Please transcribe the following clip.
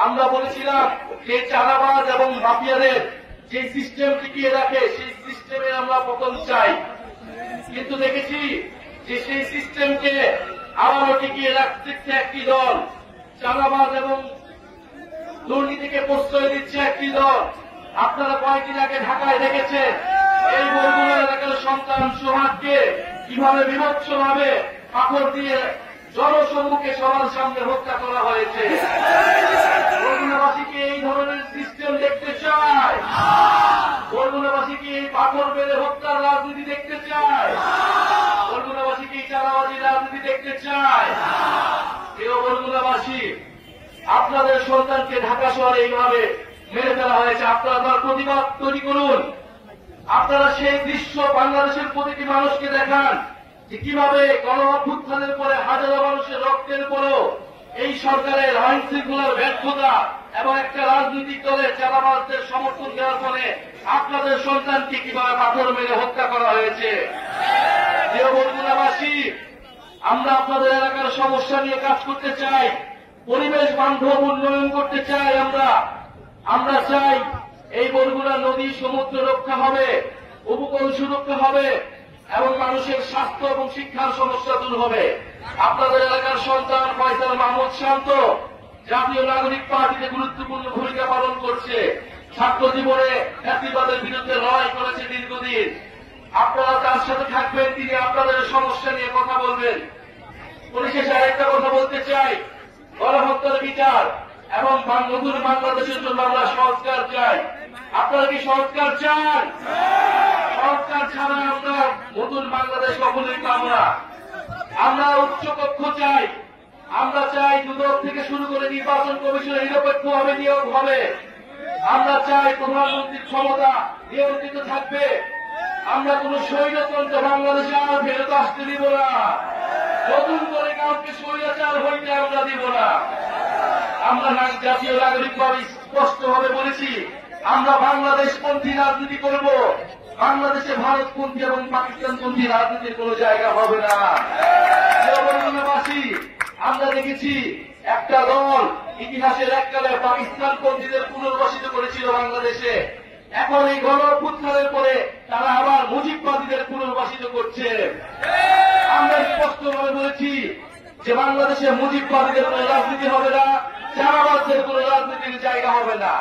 আমরা বলেছিলাম যে চাঁদাবাজ এবং মাফিয়াদের যে সিস্টেম টিকিয়ে রাখে সেই সিস্টেমের আমরা পতন চাই, কিন্তু দেখেছি যে সেই সিস্টেমকে আবারও টিকিয়ে রাখতে একটি দল, চাঁদাবাজ এবং দুর্নীতিকে প্রশ্রয় দিচ্ছে একটি দল। আপনারা কয়েকদিন আগে ঢাকায় দেখেছেন এই বরগুনা এলাকার সন্তান সোহাগকে কিভাবে বিভৎসভাবে পাথর দিয়ে জনসম্মুখে সবার সামনে হত্যা করা হয়েছে। বরগুনাবাসীকে এই ধরনের সিস্টেম দেখতে চায়, বরগুনাবাসীকে এই পাথর বেড়ে হত্যার রাজনীতি দেখতে চায়, বরগুনাবাসীকে এই চাঁদাবাজির রাজনীতি দেখতে চায়। প্রিয় বরগুনাবাসী, আপনাদের সন্তানকে ঢাকা শহরে এইভাবে মেরে ফেলা হয়েছে, আপনারা তার প্রতিবাদ তৈরি করুন। আপনারা সেই দৃশ্য বাংলাদেশের প্রতিটি মানুষকে দেখান যে কিভাবে গণ অভ্যুত্থানের পরে হাজারো মানুষের রক্তের পরও এই সরকারের আইন শৃঙ্খলার ব্যর্থতা এবং একটা রাজনৈতিক দলের চাঁদাবাজদের সমর্থন দেওয়ার ফলে আপনাদের সন্তানকে কিভাবে পাথর মেরে হত্যা করা হয়েছে। প্রিয় বরগুনাবাসী, আমরা আপনাদের এলাকার সমস্যা নিয়ে কাজ করতে চাই, পরিবেশ বান্ধব উন্নয়ন করতে চাই। আমরা চাই এই বরগুনা নদী সমুদ্র রক্ষা হবে, উপকূল সুরক্ষা হবে এবং মানুষের স্বাস্থ্য এবং শিক্ষার সমস্যা দূর হবে। আপনাদের এলাকার সন্তান ফয়সাল মাহমুদ শান্ত জাতীয় নাগরিক পার্টিতে গুরুত্বপূর্ণ ভূমিকা পালন করছে, ছাত্র জীবনে ফ্যাসিবাদের বিরুদ্ধে লড়াই করেছে দীর্ঘদিন। আপনারা তার সাথে থাকবেন, তিনি আপনাদের সমস্যা নিয়ে কথা বলবেন। পরিশেষে আরেকটা কথা বলতে চাই, গণহত্যার বিচার এবং নতুন বাংলাদেশের জন্য আমরা সংস্কার চাই। আপনারা কি সংস্কার চান? সংস্কার ছাড়া আমরা নতুন বাংলাদেশ কখনোই পাব না। আমরা উচ্চকক্ষ চাই, আমরা চাই দুদক থেকে শুরু করে নির্বাচন কমিশনে নিরপেক্ষভাবে নিয়োগ হবে। আমরা চাই প্রধানমন্ত্রীর ক্ষমতা নিয়ন্ত্রিত থাকবে। আমরা কোন স্বৈরতন্ত্র বাংলাদেশে আর ফেরত আসতে দিব না। নতুন করে কাউকে স্বৈরাচার হইতে আমরা দিব না। আমরা জাতীয় নাগরিকভাবে স্পষ্টভাবে বলেছি, আমরা বাংলাদেশপন্থী রাজনীতি করব। বাংলাদেশে ভারতপন্থী এবং পাকিস্তানপন্থী রাজনীতির কোন জায়গা হবে না। বরগুনাবাসী, আমরা দেখেছি একটা দল ইতিহাসের এককালে পাকিস্তানপন্থীদের পুনর্বাসিত করেছিল বাংলাদেশে, এখন এই গণ অভ্যুত্থানের পরে তারা আবার মুজিববাদীদের পুনর্বাসিত করছে। আমরা স্পষ্টভাবে বলেছি যে বাংলাদেশে মুজিববাদীদের কোন রাজনীতি হবে না, চাঁদাবাজদের কোন রাজনীতির জায়গা হবে না।